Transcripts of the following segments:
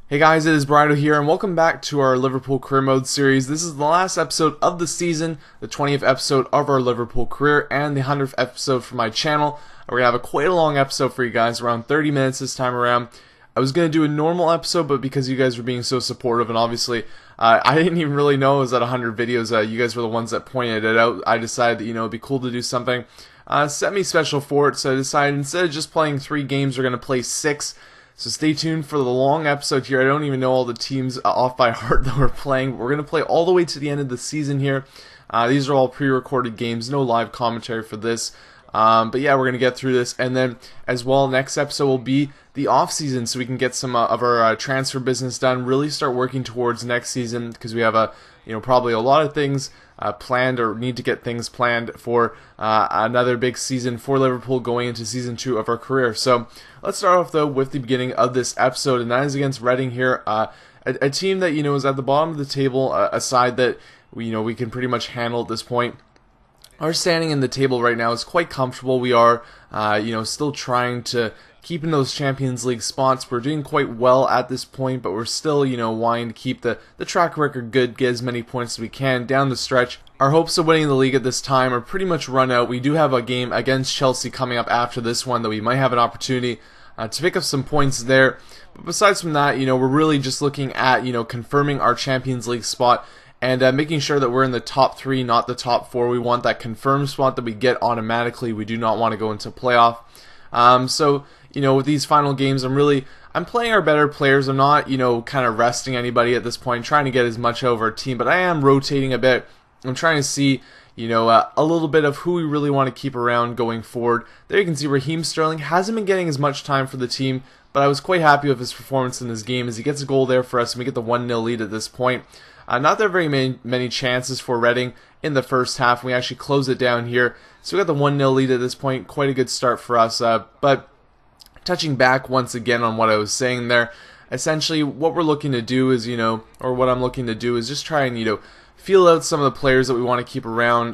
Hey guys, it is Brido here, and welcome back to our Liverpool Career Mode series. This is the last episode of the season, the 20th episode of our Liverpool career, and the 100th episode for my channel. We're going to have quite a long episode for you guys, around 30 minutes this time around. I was going to do a normal episode, but because you guys were being so supportive, and obviously I didn't even really know it was at 100 videos, you guys were the ones that pointed it out. I decided that, it'd be cool to do something semi-special for it, so I decided instead of just playing 3 games, we're going to play 6. So stay tuned for the long episode here. I don't even know all the teams off by heart that we're playing. We're going to play all the way to the end of the season here. These are all pre-recorded games, no live commentary for this. But yeah, we're going to get through this. And then as well, next episode will be the off-season, so we can get some of our transfer business done, really start working towards next season, because we have probably a lot of things planned, or need to get things planned for another big season for Liverpool going into season 2 of our career. So let's start off though with the beginning of this episode, and that is against Reading here, a team that is at the bottom of the table, a side that we can pretty much handle at this point. Our standing in the table right now is quite comfortable. We are still trying to keep in those Champions League spots. We're doing quite well at this point, but we're still, wanting to keep the track record good, get as many points as we can down the stretch. Our hopes of winning the league at this time are pretty much run out. We do have a game against Chelsea coming up after this one that we might have an opportunity to pick up some points there. But besides from that, we're really just looking at, confirming our Champions League spot and making sure that we're in the top 3, not the top 4. We want that confirmed spot that we get automatically. We do not want to go into playoff. So with these final games, I'm playing our better players. I'm not, kind of resting anybody at this point, trying to get as much over our team, but I am rotating a bit. I'm trying to see, a little bit of who we really want to keep around going forward. There you can see Raheem Sterling hasn't been getting as much time for the team, but I was quite happy with his performance in this game as he gets a goal there for us, and we get the 1-0 lead at this point. Not there very many chances for Reading in the first half. We actually close it down here. So we got the 1-0 lead at this point. Quite a good start for us. But touching back once again on what I was saying there, essentially what we're looking to do is, or what I'm looking to do is just try and, feel out some of the players that we want to keep around,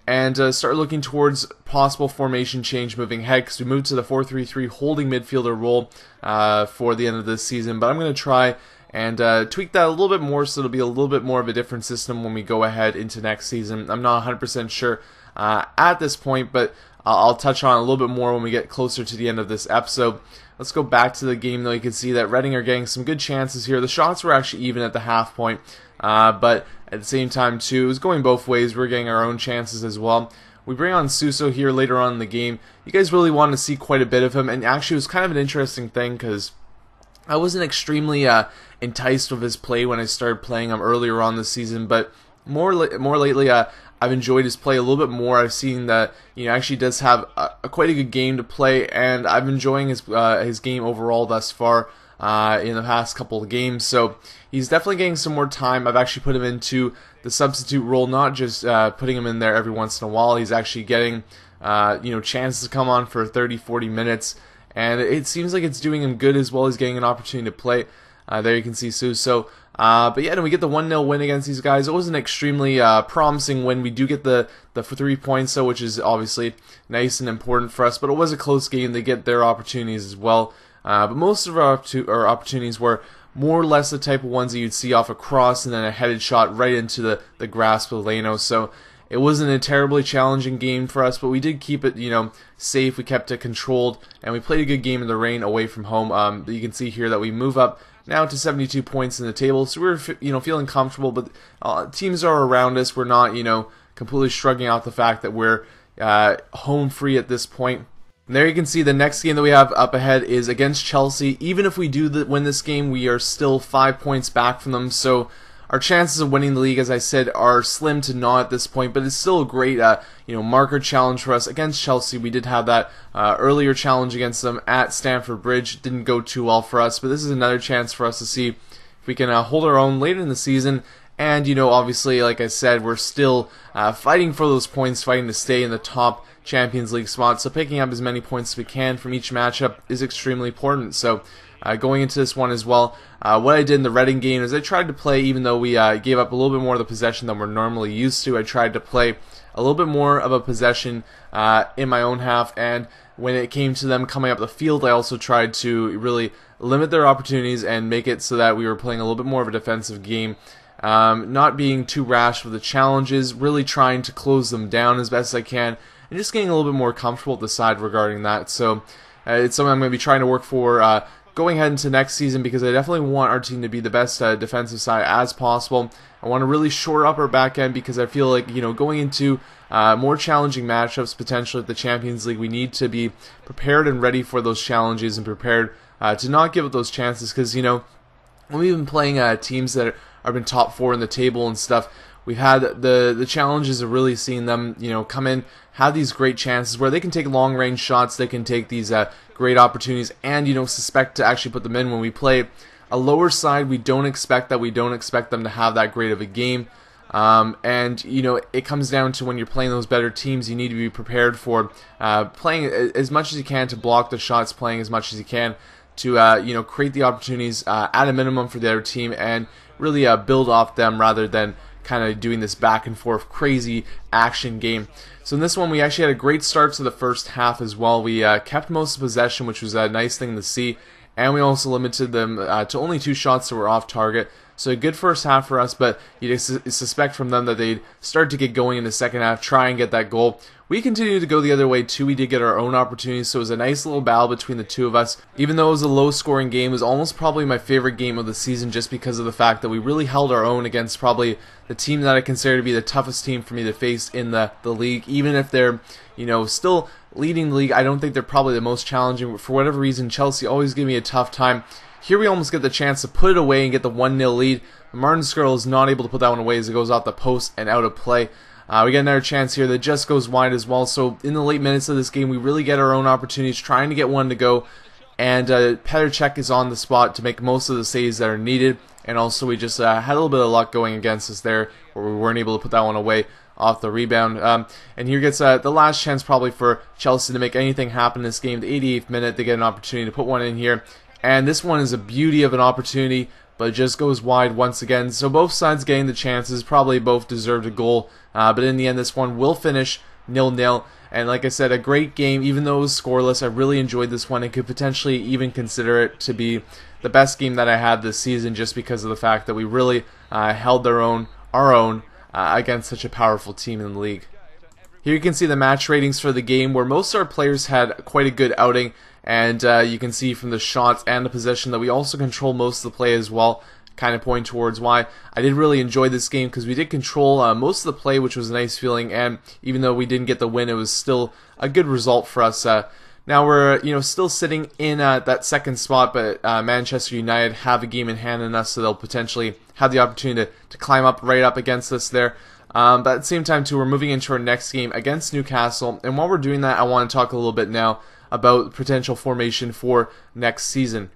and start looking towards possible formation change moving ahead, because we moved to the 4-3-3 holding midfielder role for the end of this season. But I'm going to try and tweak that a little bit more, so it'll be a little bit more of a different system when we go ahead into next season. I'm not 100% sure at this point, but I'll touch on it a little bit more when we get closer to the end of this episode. Let's go back to the game, though. You can see that Reading are getting some good chances here. The shots were actually even at the half point, but at the same time, too, it was going both ways. We're getting our own chances as well. We bring on Suso here later on in the game. You guys really wanted to see quite a bit of him, and actually it was kind of an interesting thing, because I wasn't extremely enticed with his play when I started playing him earlier on this season, but more lately, I've enjoyed his play a little bit more. I've seen that actually does have quite a good game to play, and I'm enjoying his game overall thus far in the past couple of games. So he's definitely getting some more time. I've actually put him into the substitute role, not just putting him in there every once in a while. He's actually getting chances to come on for 30-40 minutes, and it seems like it's doing him good as well as getting an opportunity to play. There you can see Suso. But yeah, then we get the 1-0 win against these guys. It wasn't extremely promising win. We do get the 3 points, though, which is obviously nice and important for us. But it was a close game. They get their opportunities as well. But most of our opportunities were more or less the type of ones that you'd see off a cross and then a headed shot right into the grasp of Leno. So it wasn't a terribly challenging game for us, but we did keep it, safe. We kept it controlled, and we played a good game in the rain away from home. You can see here that we move up now to 72 points in the table, so we're feeling comfortable. But teams are around us. We're not completely shrugging out the fact that we're home free at this point. And there you can see the next game that we have up ahead is against Chelsea. Even if we do win this game, we are still 5 points back from them. So our chances of winning the league, as I said, are slim to none at this point, but it's still a great, marker challenge for us against Chelsea. We did have that earlier challenge against them at Stamford Bridge. Didn't go too well for us, but this is another chance for us to see if we can hold our own later in the season. And, obviously, like I said, we're still fighting for those points, fighting to stay in the top Champions League spot. So picking up as many points as we can from each matchup is extremely important. So going into this one as well. What I did in the Reading game is I tried to play, even though we gave up a little bit more of the possession than we're normally used to, I tried to play a little bit more of a possession in my own half, and when it came to them coming up the field, I also tried to really limit their opportunities and make it so that we were playing a little bit more of a defensive game. Not being too rash with the challenges, really trying to close them down as best as I can, and just getting a little bit more comfortable at the side regarding that. So it's something I'm going to be trying to work for going ahead into next season, because I definitely want our team to be the best defensive side as possible. I want to really shore up our back end, because I feel like, going into more challenging matchups potentially at the Champions League, we need to be prepared and ready for those challenges and prepared to not give up those chances, because when we've been playing teams that have been top 4 in the table and stuff, we've had the challenges of really seeing them come in, have these great chances where they can take long range shots, they can take these great opportunities, and suspect to actually put them in. When we play a lower side, we don't expect them to have that great of a game. And it comes down to when you're playing those better teams, you need to be prepared for playing as much as you can to block the shots, playing as much as you can to create the opportunities at a minimum for the other team, and really build off them rather than kind of doing this back and forth crazy action game. So in this one, we actually had a great start to the first half as well. We kept most of possession, which was a nice thing to see, and we also limited them to only 2 shots that were off target. So a good first half for us, but you'd suspect from them that they'd start to get going in the second half, try and get that goal. We continued to go the other way too. We did get our own opportunities, so it was a nice little battle between the two of us. Even though it was a low-scoring game, it was almost probably my favorite game of the season, just because of the fact that we really held our own against probably the team that I consider to be the toughest team for me to face in the league. Even if they're, still leading the league, I don't think they're probably the most challenging. For whatever reason, Chelsea always give me a tough time. Here we almost get the chance to put it away and get the 1-0 lead. Martin Skirl is not able to put that one away as it goes off the post and out of play. We get another chance here that just goes wide as well. So in the late minutes of this game, we really get our own opportunities, trying to get one to go. And Petr Cech is on the spot to make most of the saves that are needed. And also we just had a little bit of luck going against us there, where we weren't able to put that one away off the rebound. And here gets the last chance probably for Chelsea to make anything happen in this game. The 88th minute, they get an opportunity to put one in here. And this one is a beauty of an opportunity, but it just goes wide once again. So both sides getting the chances, probably both deserved a goal. But in the end, this one will finish 0-0. And like I said, a great game, even though it was scoreless. I really enjoyed this one and could potentially even consider it to be the best game that I had this season, just because of the fact that we really held our own against such a powerful team in the league. Here you can see the match ratings for the game, where most of our players had quite a good outing. And you can see from the shots and the possession that we also control most of the play as well, kind of pointing towards why I did really enjoy this game, because we did control most of the play, which was a nice feeling. And even though we didn't get the win, it was still a good result for us. Now we're still sitting in that second spot, but Manchester United have a game in hand in us, so they'll potentially have the opportunity to climb up right up against us there. But at the same time too, we're moving into our next game against Newcastle, and while we're doing that, I want to talk a little bit now about potential formation for next season.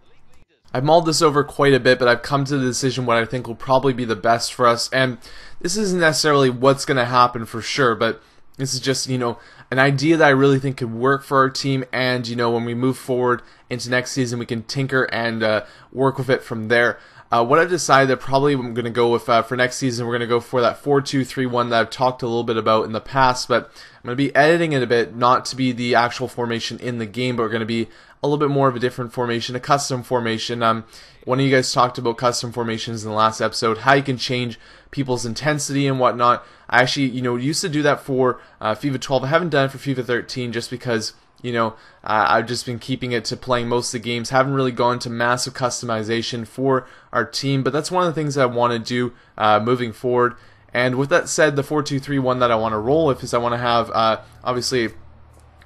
I've mulled this over quite a bit, but I've come to the decision what I think will probably be the best for us. And this isn't necessarily what's going to happen for sure, but this is just, an idea that I really think could work for our team. And, when we move forward into next season, we can tinker and work with it from there. What I've decided that probably I'm going to go with for next season, we're going to go for that 4-2-3-1 that I've talked a little bit about in the past, but I'm going to be editing it a bit, not to be the actual formation in the game, but we're going to be a little bit more of a different formation, a custom formation. One of you guys talked about custom formations in the last episode, how you can change people's intensity and whatnot. I actually, used to do that for FIFA 12. I haven't done it for FIFA 13 just because I've just been keeping it to playing most of the games. Haven't really gone to massive customization for our team, but that's one of the things that I want to do moving forward. And with that said, the 4-2-3-1 that I want to roll with is I want to have, obviously,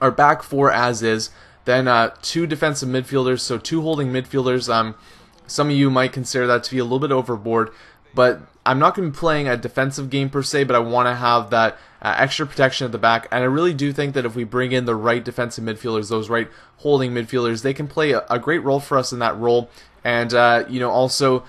our back four as is, then 2 defensive midfielders, so 2 holding midfielders. Some of you might consider that to be a little bit overboard, but I'm not going to be playing a defensive game per se, but I want to have that extra protection at the back. And I really do think that if we bring in the right defensive midfielders, those right holding midfielders, they can play a great role for us in that role. And, also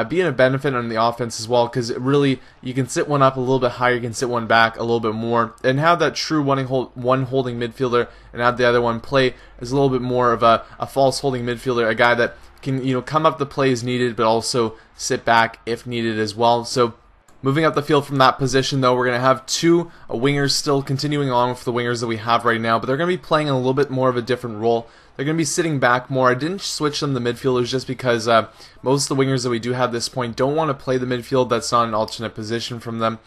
being a benefit on the offense as well, because really you can sit one up a little bit higher, you can sit one back a little bit more, and have that true one holding midfielder, and have the other one play as a little bit more of a false holding midfielder, a guy that can come up the play as needed, but also sit back if needed as well. So moving up the field from that position, though, we're going to have two wingers still continuing on with the wingers that we have right now, but they're going to be playing a little bit more of a different role. They're going to be sitting back more. I didn't switch them to midfielders just because most of the wingers that we do have at this point don't want to play the midfield. That's not an alternate position from them.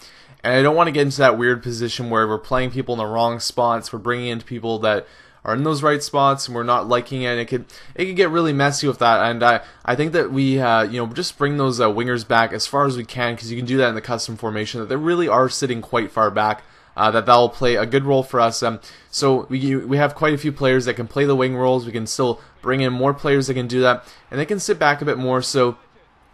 And I don't want to get into that weird position where we're playing people in the wrong spots. We're bringing in people that are in those right spots and we're not liking it. And it could get really messy with that. And I think that we just bring those wingers back as far as we can, because you can do that in the custom formation, that they really are sitting quite far back. That will play a good role for us. So we have quite a few players that can play the wing roles. We can still bring in more players that can do that, and they can sit back a bit more. So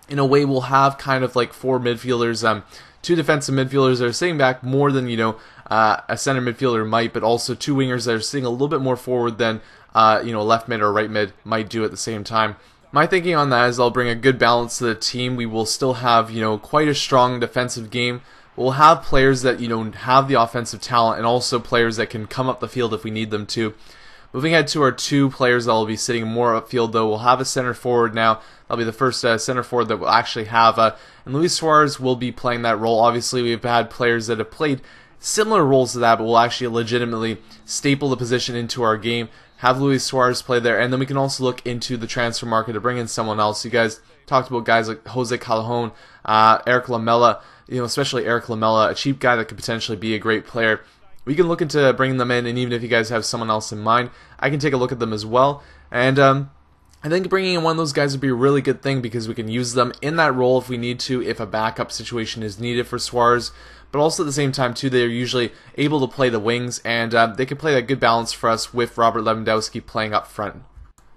in a way, we'll have kind of like four midfielders, two defensive midfielders that are sitting back more than a center midfielder might, but also two wingers that are sitting a little bit more forward than left mid or right mid might do at the same time. My thinking on that is I'll bring a good balance to the team. We will still have quite a strong defensive game. We'll have players that have the offensive talent, and also players that can come up the field if we need them to. Moving ahead to our two players that will be sitting more upfield, though, we'll have a center forward now. That'll be the first center forward that we'll actually have, and Luis Suarez will be playing that role. Obviously, we've had players that have played similar roles to that, but we'll actually legitimately staple the position into our game, have Luis Suarez play there, and then we can also look into the transfer market to bring in someone else. You guys talked about guys like Jose Callejon, Eric Lamela, especially Eric Lamela, a cheap guy that could potentially be a great player. We can look into bringing them in, and even if you guys have someone else in mind, I can take a look at them as well. And I think bringing in one of those guys would be a really good thing, because we can use them in that role if we need to, if a backup situation is needed for Suarez. But also at the same time, too, they're usually able to play the wings, and they can play that good balance for us with Robert Lewandowski playing up front.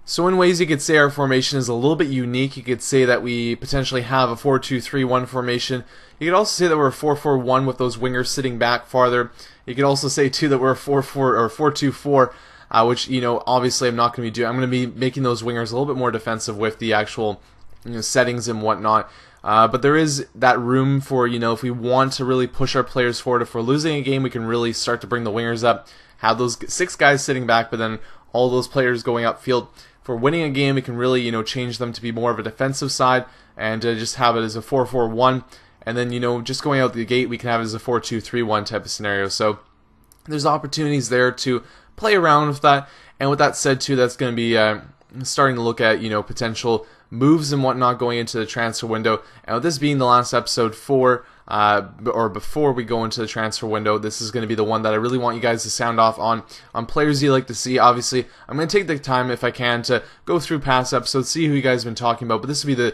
So in ways you could say our formation is a little bit unique. You could say that we potentially have a 4-2-3-1 formation. You could also say that we're a 4-4-1 with those wingers sitting back farther. You could also say too that we're a 4-4 or 4-2-4, which obviously I'm not going to be doing. I'm going to be making those wingers a little bit more defensive with the actual settings and whatnot. But there is that room for if we want to really push our players forward. If we're losing a game, we can really start to bring the wingers up, have those 6 guys sitting back, but then all those players going upfield. For winning a game, we can really change them to be more of a defensive side, and just have it as a 4-4-1, and then just going out the gate, we can have it as a 4-2-3-1 type of scenario. So there's opportunities there to play around with that. And with that said too, that's going to be starting to look at potential moves and whatnot going into the transfer window. And with this being the last episode before we go into the transfer window, this is going to be the one that I really want you guys to sound off on players you like to see. Obviously, I'm going to take the time, if I can, to go through past episodes, see who you guys have been talking about. But this will be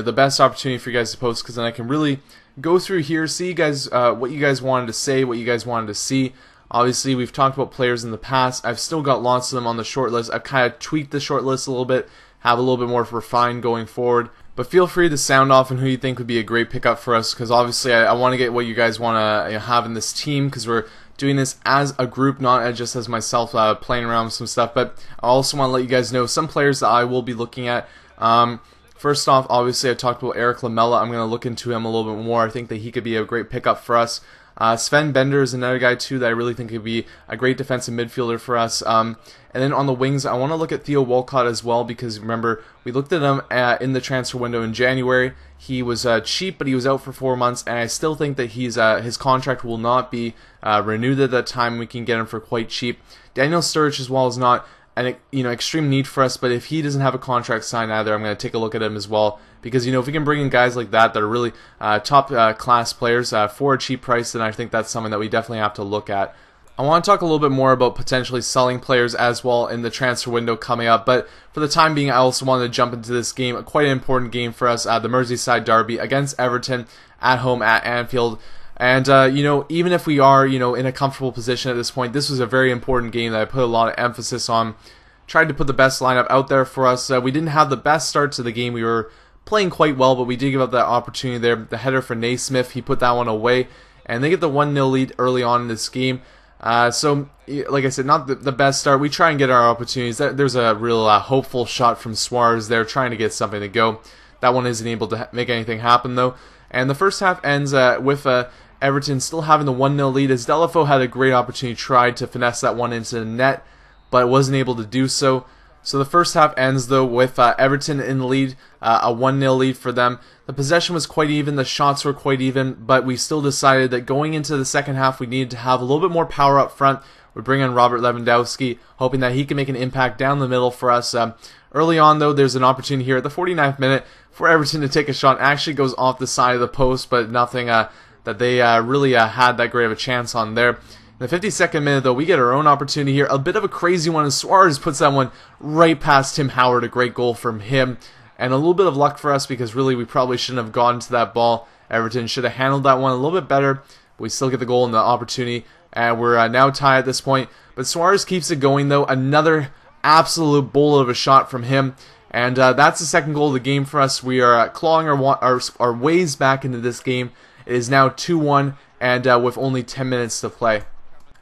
the best opportunity for you guys to post, because then I can really go through here, see you guys what you guys wanted to say, what you guys wanted to see. Obviously, we've talked about players in the past. I've still got lots of them on the short list. I've kind of tweaked the short list a little bit, have a little bit more refined going forward. But feel free to sound off on who you think would be a great pickup for us, because obviously I want to get what you guys want to have in this team, because we're doing this as a group, not just as myself playing around with some stuff. But I also want to let you guys know some players that I will be looking at. First off, obviously I talked about Eric Lamela. I'm going to look into him a little bit more. I think that he could be a great pickup for us. Sven Bender is another guy too that I really think could be a great defensive midfielder for us. And then on the wings, I want to look at Theo Walcott as well, because remember, we looked at him in the transfer window in January. He was cheap, but he was out for 4 months, and I still think that his contract will not be renewed at that time. We can get him for quite cheap. Daniel Sturridge as well is not an extreme need for us, but if he doesn't have a contract signed either, I'm going to take a look at him as well, because if we can bring in guys like that are really top class players for a cheap price, then I think that's something that we definitely have to look at. I want to talk a little bit more about potentially selling players as well in the transfer window coming up, but for the time being, I also wanted to jump into this game, quite an important game for us, the Merseyside Derby against Everton at home at Anfield. And, even if we are, in a comfortable position at this point, this was a very important game that I put a lot of emphasis on. Tried to put the best lineup out there for us. We didn't have the best start to the game. We were playing quite well, but we did give up that opportunity there. The header for Naismith, he put that one away. And they get the 1-0 lead early on in this game. So, like I said, not the best start. We try and get our opportunities. There's a real hopeful shot from Suarez there, trying to get something to go. That one isn't able to make anything happen though. And the first half ends with Everton still having the 1-0 lead, as Delafeu had a great opportunity, tried to finesse that one into the net, but wasn't able to do so. So the first half ends though with Everton in the lead, a 1-0 lead for them. The possession was quite even, the shots were quite even, but we still decided that going into the second half we needed to have a little bit more power up front. We bring in Robert Lewandowski, hoping that he can make an impact down the middle for us. Early on though, there's an opportunity here at the 49th minute for Everton to take a shot. It actually goes off the side of the post, but nothing that they really had that great of a chance on there. In the 52nd minute, though, we get our own opportunity here. A bit of a crazy one as Suarez puts that one right past Tim Howard. A great goal from him. And a little bit of luck for us, because really we probably shouldn't have gone to that ball. Everton should have handled that one a little bit better. We still get the goal and the opportunity. And we're now tied at this point. But Suarez keeps it going, though. Another absolute bullet of a shot from him. And that's the second goal of the game for us. We are clawing our ways back into this game. It is now 2-1, and with only 10 minutes to play.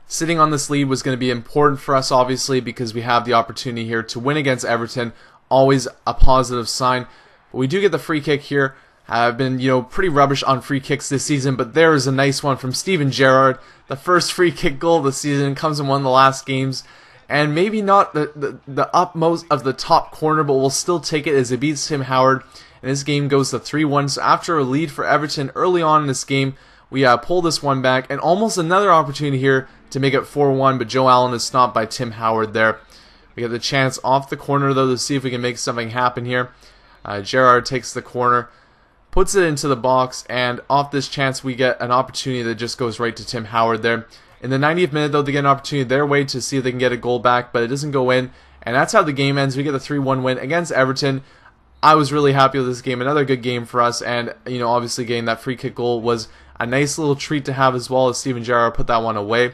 Sitting on this lead was going to be important for us, obviously, because we have the opportunity here to win against Everton. Always a positive sign. But we do get the free kick here. I've been, pretty rubbish on free kicks this season, but there is a nice one from Steven Gerrard. The first free kick goal of the season, comes in one of the last games. And maybe not the utmost of the top corner, but we'll still take it as it beats Tim Howard. And this game goes to 3-1. So after a lead for Everton early on in this game, we pull this one back, and almost another opportunity here to make it 4-1, but Joe Allen is stopped by Tim Howard there. We get the chance off the corner, though, to see if we can make something happen here. Gerrard takes the corner, puts it into the box, and off this chance we get an opportunity that just goes right to Tim Howard there. In the 90th minute, though, they get an opportunity their way to see if they can get a goal back, but it doesn't go in, and that's how the game ends. We get the 3-1 win against Everton. I was really happy with this game. Another good game for us, and obviously getting that free kick goal was a nice little treat to have, as well as Steven Gerrard put that one away.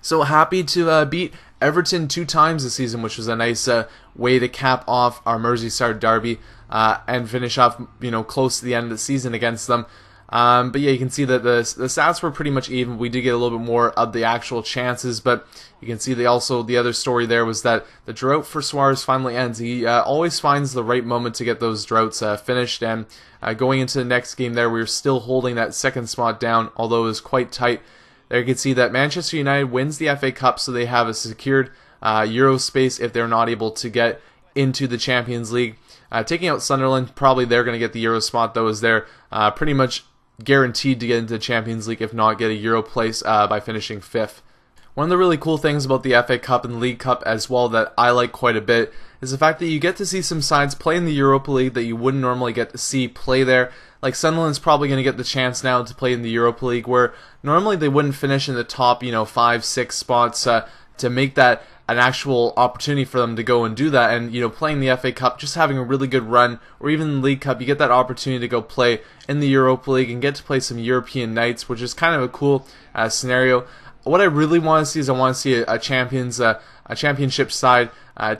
So happy to beat Everton 2 times this season, which was a nice way to cap off our Merseyside Derby and finish off close to the end of the season against them. But yeah, you can see that the stats were pretty much even. We did get a little bit more of the actual chances, but you can see the other story there was that the drought for Suarez finally ends. He always finds the right moment to get those droughts finished, and going into the next game there, we were still holding that second spot down, although it was quite tight. There you can see that Manchester United wins the FA Cup, so they have a secured Euro space if they're not able to get into the Champions League. Taking out Sunderland, probably they're going to get the Euro spot, though, as they're pretty much guaranteed to get into the Champions League, if not get a Euro place by finishing 5th. One of the really cool things about the FA Cup and the League Cup as well that I like quite a bit is the fact that you get to see some sides play in the Europa League that you wouldn't normally get to see play there. Like Sunderland's probably going to get the chance now to play in the Europa League, where normally they wouldn't finish in the top 5, 6 spots to make that an actual opportunity for them to go and do that. And playing the FA Cup, just having a really good run, or even the League Cup, you get that opportunity to go play in the Europa League and get to play some European nights, which is kind of a cool scenario. What I really want to see is I want to see a championship side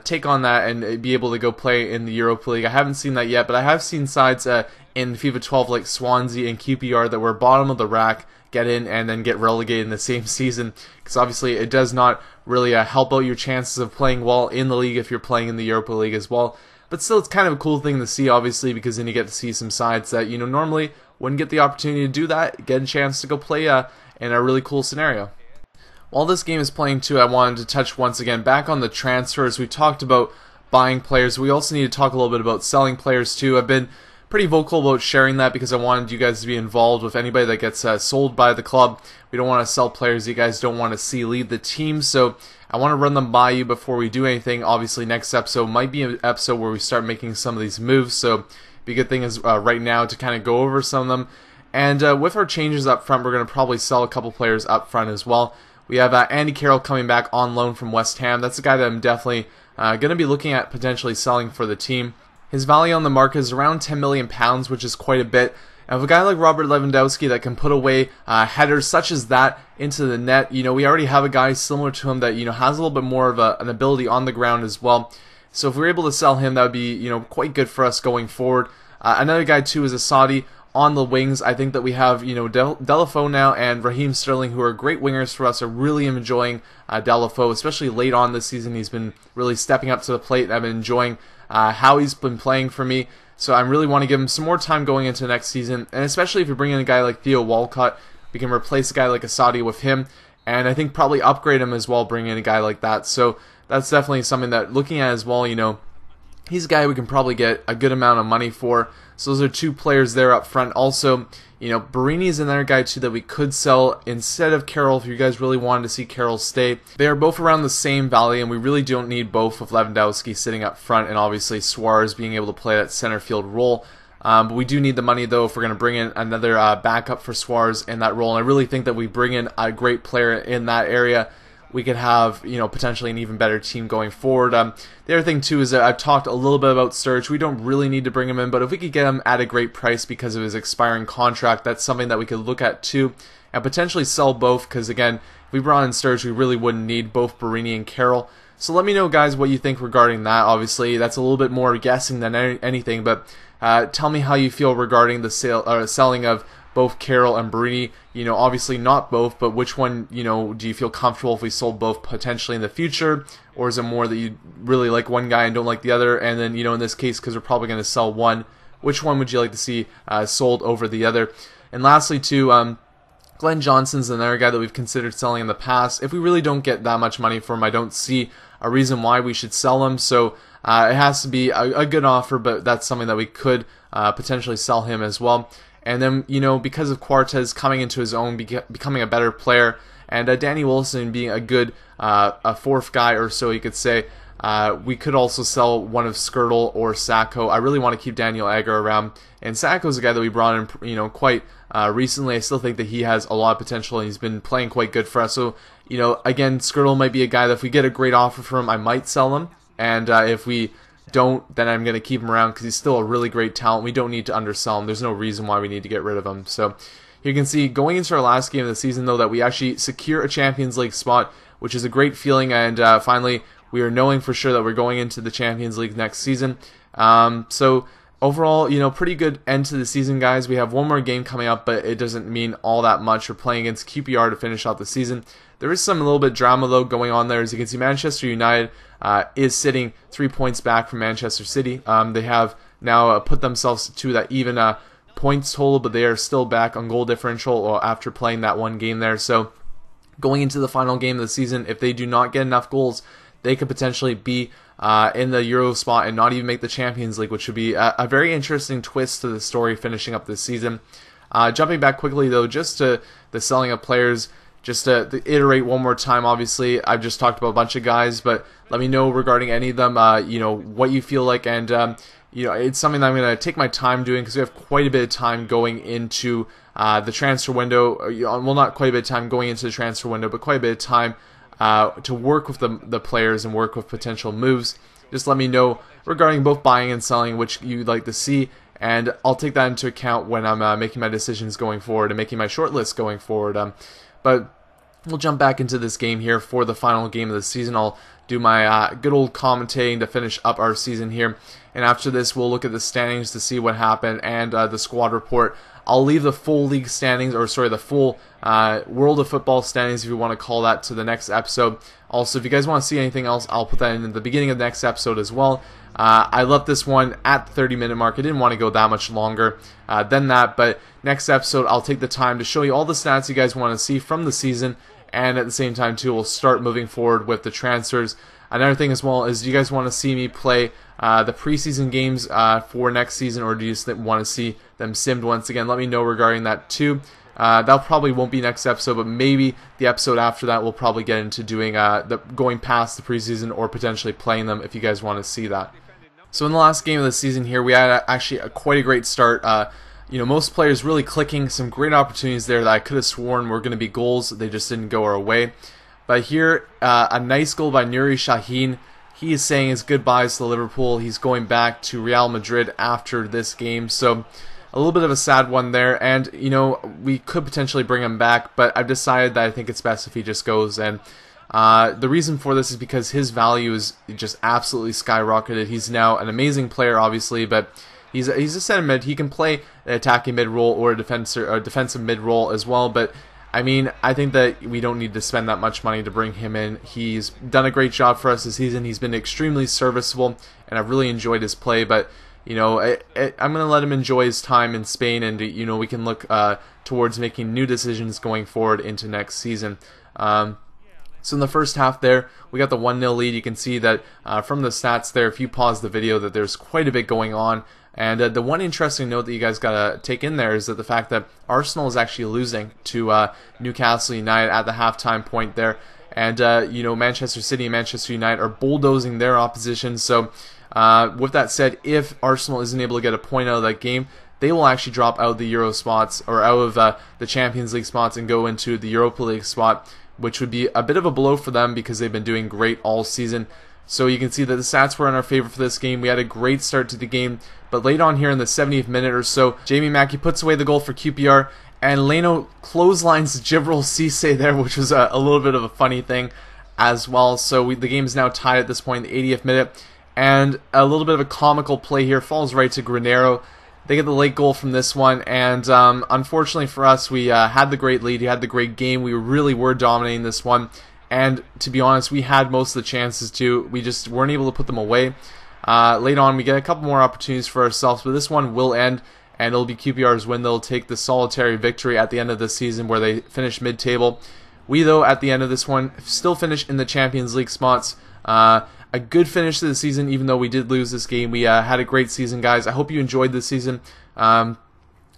take on that and be able to go play in the Europa League. I haven't seen that yet, but I have seen sides in FIFA 12 like Swansea and QPR that were bottom of the rack get in and then get relegated in the same season, because obviously it does not really help out your chances of playing well in the league if you're playing in the Europa League as well. But still, it's kind of a cool thing to see, obviously, because then you get to see some sides that normally wouldn't get the opportunity to do that, get a chance to go play in a really cool scenario. While this game is playing too, I wanted to touch once again back on the transfers. We talked about buying players. We also need to talk a little bit about selling players too. I've been pretty vocal about sharing that because I wanted you guys to be involved with anybody that gets sold by the club. We don't want to sell players you guys don't want to see leave the team, so I want to run them by you before we do anything. Obviously, next episode might be an episode where we start making some of these moves, so the good thing is right now to kind of go over some of them. And with our changes up front, we're going to probably sell a couple players up front as well. We have Andy Carroll coming back on loan from West Ham. That's a guy that I'm definitely going to be looking at potentially selling for the team. His value on the market is around £10 million, which is quite a bit. And with a guy like Robert Lewandowski that can put away headers such as that into the net, we already have a guy similar to him that has a little bit more of an ability on the ground as well. So if we're able to sell him, that would be quite good for us going forward. Another guy too is Asadi on the wings. I think that we have Delafeu now and Raheem Sterling, who are great wingers for us. Are really enjoying Delafeu, especially late on this season. He's been really stepping up to the plate. I've been enjoying how he's been playing for me. So I really want to give him some more time going into next season, and especially if you bring in a guy like Theo Walcott, we can replace a guy like Asadi with him, and I think probably upgrade him as well, bring in a guy like that. So that's definitely something that looking at as well, he's a guy we can probably get a good amount of money for. So those are two players there up front. Also, Barini is another guy too that we could sell instead of Carroll if you guys really wanted to see Carroll stay. They are both around the same value, and we really don't need both with Lewandowski sitting up front and obviously Suarez being able to play that center field role. But we do need the money though if we're going to bring in another backup for Suarez in that role. And I really think that we bring in a great player in that area, we could have, potentially an even better team going forward. The other thing too is that I've talked a little bit about Sturridge. We don't really need to bring him in, but if we could get him at a great price because of his expiring contract, that's something that we could look at too, and potentially sell both, because again, if we brought in Sturridge, we really wouldn't need both Barini and Carroll. So let me know, guys, what you think regarding that. Obviously, that's a little bit more guessing than anything, but tell me how you feel regarding the selling of both Carroll and Barini. Obviously not both, but which one, do you feel comfortable if we sold both potentially in the future? Or is it more that you really like one guy and don't like the other? And then, in this case, because we're probably going to sell one, which one would you like to see sold over the other? And lastly, too, Glenn Johnson's another guy that we've considered selling in the past. If we really don't get that much money for him, I don't see a reason why we should sell him. So it has to be a good offer, but that's something that we could potentially sell him as well. And then, because of Quartez coming into his own, becoming a better player, and Danny Wilson being a good a fourth guy or so, you could say, we could also sell one of Skirtle or Sacco. I really want to keep Daniel Agger around. And Sacco's a guy that we brought in, quite recently. I still think that he has a lot of potential, and he's been playing quite good for us. So, again, Skirtle might be a guy that if we get a great offer from him, I might sell him. And if we don't, then I'm going to keep him around because he's still a really great talent. We don't need to undersell him. There's no reason why we need to get rid of him. So you can see going into our last game of the season, though, that we actually secure a Champions League spot, which is a great feeling. And finally, we are knowing for sure that we're going into the Champions League next season. So overall, pretty good end to the season, guys. We have one more game coming up, but it doesn't mean all that much. We're playing against QPR to finish out the season. There is some a little bit drama, though, going on there. As you can see, Manchester United is sitting 3 points back from Manchester City. They have now put themselves to that even points total, but they are still back on goal differential after playing that one game there. So going into the final game of the season, if they do not get enough goals, they could potentially be in the Euro spot and not even make the Champions League, which would be a very interesting twist to the story finishing up this season. Jumping back quickly, though, just to the selling of players, just to iterate one more time, obviously, I've just talked about a bunch of guys, but let me know regarding any of them, what you feel like, and, it's something that I'm going to take my time doing because we have quite a bit of time going into the transfer window. Well, not quite a bit of time going into the transfer window, but quite a bit of time to work with the players and work with potential moves. Just let me know regarding both buying and selling which you'd like to see, and I'll take that into account when I'm making my decisions going forward and making my short list going forward. But we'll jump back into this game here for the final game of the season. I'll do my good old commentating to finish up our season here, and after this we'll look at the standings to see what happened and the squad report. I'll leave the full league standings, or sorry, the full World of Football standings, if you want to call that, to the next episode. Also, if you guys want to see anything else, I'll put that in the beginning of the next episode as well. I left this one at the 30-minute mark. I didn't want to go that much longer than that, but next episode I'll take the time to show you all the stats you guys want to see from the season, and at the same time too, we'll start moving forward with the transfers. Another thing as well is, do you guys want to see me play the preseason games for next season, or do you just want to see them simmed once again? Let me know regarding that too. That probably won't be next episode, but maybe the episode after that we'll probably get into doing going past the preseason or potentially playing them if you guys want to see that. So in the last game of the season here, we had actually quite a great start. Most players really clicking, some great opportunities there that I could have sworn were going to be goals. They just didn't go our way. But here, a nice goal by Nuri Sahin. He is saying his goodbyes to Liverpool. He's going back to Real Madrid after this game. So a little bit of a sad one there. And, we could potentially bring him back, but I've decided that I think it's best if he just goes. And the reason for this is because his value is just absolutely skyrocketed. He's now an amazing player, obviously, but he's a center mid. He can play an attacking mid role or a defensive mid role as well, but I mean, I think that we don't need to spend that much money to bring him in. He's done a great job for us this season. He's been extremely serviceable, and I've really enjoyed his play. But, I'm going to let him enjoy his time in Spain, and we can look towards making new decisions going forward into next season. So in the first half there, we got the 1-0 lead. You can see that from the stats there, if you pause the video, that there's quite a bit going on. And the one interesting note that you guys got to take in there is that the fact that Arsenal is actually losing to Newcastle United at the halftime point there. And, Manchester City and Manchester United are bulldozing their opposition. So with that said, if Arsenal isn't able to get a point out of that game, they will actually drop out of the Euro spots, or out of the Champions League spots, and go into the Europa League spot, which would be a bit of a blow for them because they've been doing great all season. So you can see that the stats were in our favor for this game. We had a great start to the game, but late on here in the 70th minute or so, Jamie Mackey puts away the goal for QPR, and Leno clotheslines Djibril Cissé there, which was a little bit of a funny thing as well. So the game is now tied at this point in the 80th minute, and a little bit of a comical play here falls right to Granero. They get the late goal from this one, and unfortunately for us, we had the great lead, we had the great game, we really were dominating this one, and to be honest, we had most of the chances too, we just weren't able to put them away. Late on, we get a couple more opportunities for ourselves, but this one will end, and it'll be QPR's win. They'll take the solitary victory at the end of the season where they finish mid-table. We, though, at the end of this one, still finish in the Champions League spots. A good finish to the season, even though we did lose this game. We had a great season, guys. I hope you enjoyed this season. A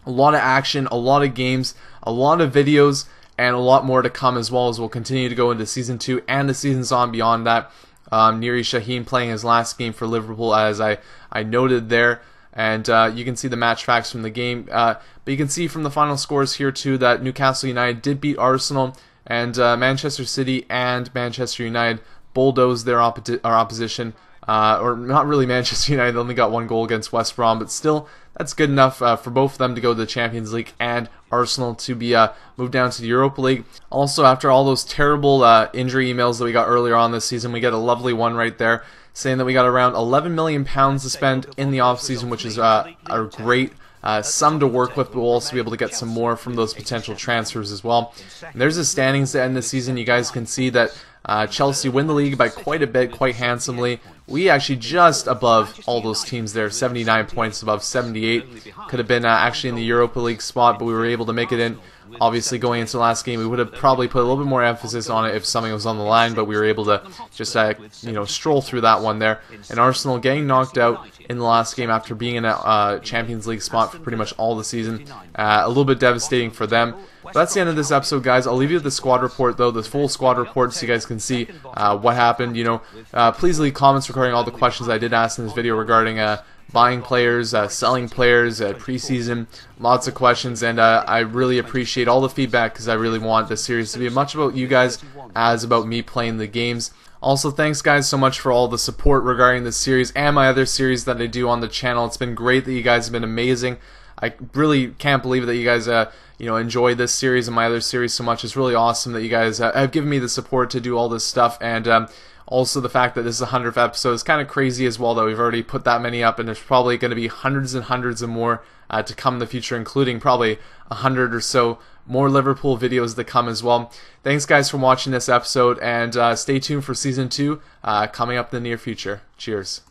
lot of action, a lot of games, a lot of videos, and a lot more to come, as well as we'll continue to go into Season 2 and the seasons on beyond that. Nuri Sahin playing his last game for Liverpool, as I noted there. And you can see the match facts from the game. But you can see from the final scores here, too, that Newcastle United did beat Arsenal, and Manchester City and Manchester United bulldozed their opposition, or not really Manchester United. They only got one goal against West Brom, but still, that's good enough for both of them to go to the Champions League, and Arsenal to be moved down to the Europa League. Also, after all those terrible injury emails that we got earlier on this season, we get a lovely one right there saying that we got around £11 million to spend in the offseason, which is a great sum to work with, but we'll also be able to get some more from those potential transfers as well. And there's the standings to end the season. You guys can see that Chelsea win the league by quite a bit, quite handsomely. We actually just above all those teams there, 79 points above 78. Could have been actually in the Europa League spot, but we were able to make it in. Obviously, going into the last game, we would have probably put a little bit more emphasis on it if something was on the line, but we were able to just stroll through that one there. And Arsenal getting knocked out in the last game after being in a Champions League spot for pretty much all the season. A little bit devastating for them. But that's the end of this episode, guys. I'll leave you with the squad report, though, the full squad report, so you guys can see what happened. Please leave comments regarding all the questions I did ask in this video regarding buying players, selling players, preseason, lots of questions, and I really appreciate all the feedback because I really want this series to be as much about you guys as about me playing the games. Also, thanks guys so much for all the support regarding this series and my other series that I do on the channel. It's been great that you guys have been amazing. I really can't believe that you guys enjoy this series and my other series so much. It's really awesome that you guys have given me the support to do all this stuff, and also the fact that this is the 100th episode is kind of crazy as well, that we've already put that many up, and there's probably going to be hundreds and hundreds of more to come in the future, including probably 100 or so more Liverpool videos to come as well. Thanks guys for watching this episode, and stay tuned for Season 2 coming up in the near future. Cheers.